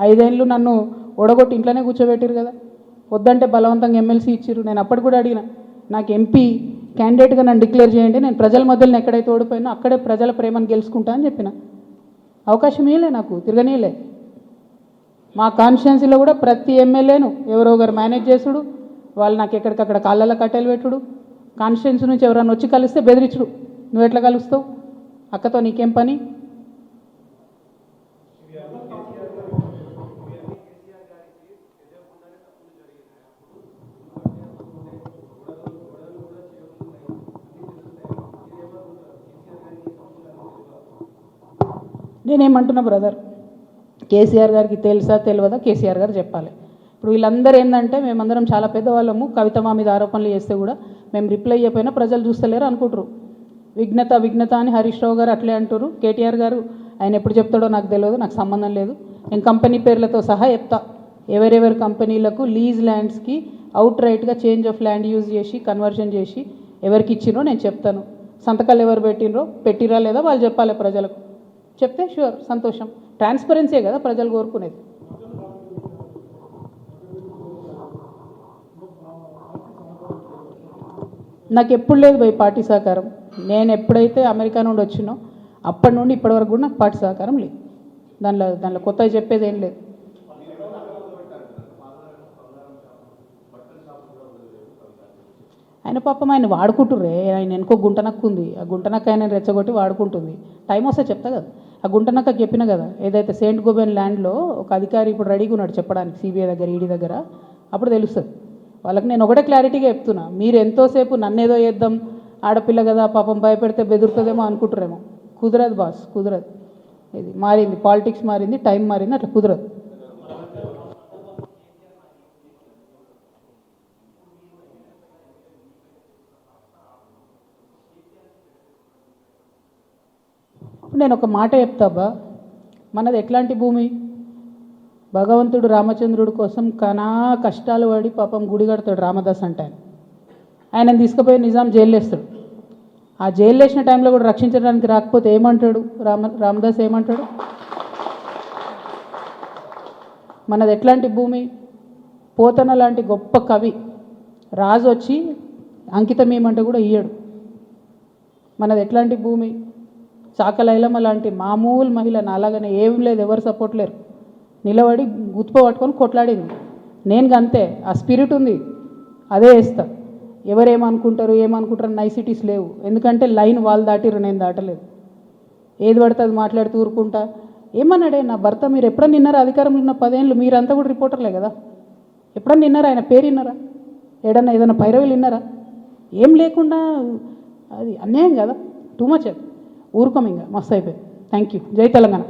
5 ఏళ్ళు నన్ను ఓడగొట్టి ఇంట్లోనే కూర్చోబెట్టారు కదా, వద్దంటే బలవంతంగా ఎమ్మెల్సీ ఇచ్చారు. నేను అప్పటి కూడా అడిగిన, నాకు ఎంపీ క్యాండిడేట్గా నన్ను డిక్లేర్ చేయండి, నేను ప్రజల మధ్యలో ఎక్కడైతే ఓడిపోయినా అక్కడే ప్రజల ప్రేమను గెలుచుకుంటా అని చెప్పిన. అవకాశం ఇవ్వలే, నాకు తిరగనీయలే. మా కాన్స్టిట్యున్సీలో కూడా ప్రతి ఎమ్మెల్యేను ఎవరో ఒకరు మేనేజ్ చేసుడు, వాళ్ళు నాకు ఎక్కడికక్కడ కాళ్ళలో కట్టెలు పెట్టుడు, కాన్స్టిట్యున్సీ నుంచి ఎవరన్నా వచ్చి కలిస్తే బెదిరించుడు, నువ్వు ఎట్లా కలుస్తావు, అక్కతో నీకేం పని. నేనేమంటున్నా బ్రదర్, కేసీఆర్ గారికి తెలుసా తెలియదా కేసీఆర్ గారు చెప్పాలి. ఇప్పుడు వీళ్ళందరూ ఏంటంటే మేమందరం చాలా పెద్దవాళ్ళము, కవిత మా మీద ఆరోపణలు చేస్తే కూడా మేము రిప్లై అయిపోయినా ప్రజలు చూస్తలేరు అనుకుంటారు. విఘ్నత అని హరీష్ రావు గారు అట్లే అంటారు. కేటీఆర్ గారు ఆయన ఎప్పుడు చెప్తాడో నాకు తెలియదు, నాకు సంబంధం లేదు. నేను కంపెనీ పేర్లతో సహా చెప్తా, ఎవరెవరి కంపెనీలకు లీజ్ ల్యాండ్స్కి అవుట్ రైట్గా చేంజ్ ఆఫ్ ల్యాండ్ యూజ్ చేసి కన్వర్షన్ చేసి ఎవరికి ఇచ్చినో నేను చెప్తాను. సంతకాలు ఎవరు పెట్టిరా లేదా వాళ్ళు చెప్పాలి ప్రజలకు. చెప్తే షూర్ సంతోషం. ట్రాన్స్పరెన్సీ కదా ప్రజలు కోరుకునేది. నాకు ఎప్పుడు లేదు భయ్ పార్టీ సహకారం. నేను ఎప్పుడైతే అమెరికా నుండి వచ్చినో అప్పటి నుండి ఇప్పటివరకు కూడా నాకు పార్టీ సహకారం లేదు. దానిలో కొత్తగా చెప్పేది ఏం లేదు. ఆయన పాపం ఆయన వాడుకుంటుర్రే, ఆయన ఎనుకో గుంటనక్కు ఉంది, ఆ గుంటనక్క ఆయన రెచ్చగొట్టి వాడుకుంటుంది. టైం వస్తే చెప్తా కదా, ఆ గుంటనక్క చెప్పిన కదా, ఏదైతే సెయింట్ గోబెన్ ల్యాండ్లో ఒక అధికారి ఇప్పుడు రెడీగా ఉన్నాడు చెప్పడానికి సిబిఐ దగ్గర ఈడీ దగ్గర, అప్పుడు తెలుస్తుంది వాళ్ళకి. నేను ఒకటే క్లారిటీగా చెప్తున్నా, మీరు ఎంతోసేపు నన్నేదో చేద్దాం, ఆడపిల్ల కదా పాపం భయపెడితే బెదురుతుందేమో అనుకుంటారేమో. కుదరదు బాస్, కుదరదు. ఇది మారింది, పాలిటిక్స్ మారింది, టైం మారింది, అట్లా కుదరదు. నేను ఒక మాట చెప్తాబా, మనది ఎట్లాంటి భూమి, భగవంతుడు రామచంద్రుడి కోసం కనా కష్టాలు పడి పాపం గుడి కడతాడు రామదాస్ అంటే. ఆయన తీసుకుపోయి నిజాం జైలు వేస్తాడు. ఆ జైలు వేసిన టైంలో కూడా రక్షించడానికి రాకపోతే ఏమంటాడు రామదాస్ ఏమంటాడు, మనది ఎట్లాంటి భూమి. పోతన లాంటి గొప్ప కవి రాజు వచ్చి అంకితం ఏమంటే కూడా ఇయ్యడు. మనది ఎట్లాంటి భూమి. చాకలైలమ్మ లాంటి మామూలు మహిళ నాలాగానే ఏం లేదు, ఎవరు సపోర్ట్ లేరు, నిలబడి గుత్తుప పట్టుకొని కొట్లాడింది. నేను అంతే, ఆ స్పిరిట్ ఉంది, అదే వేస్తా. ఎవరేమనుకుంటారు ఏమనుకుంటారు నైసిటీస్ లేవు. ఎందుకంటే లైన్ వాళ్ళు దాటిరు, నేను దాటలేదు. ఏది పడితే అది మాట్లాడుతూ ఊరుకుంటా. ఏమన్నాడే నా భర్త, మీరు ఎప్పుడన్నా నిన్నారా అధికారంలో ఉన్న 10 ఏళ్ళు, మీరంతా కూడా రిపోర్టర్లే కదా, ఎప్పుడన్నా నిన్నారా ఆయన పేరు విన్నారా, ఏదైనా పైరవీలు విన్నారా, ఏం లేకుండా అది అన్యాయం కదా, టూ మచ్ అది. ఊరుకోం ఇంకా, మస్తు అయిపోయింది. Thank you. జై తెలంగాణ.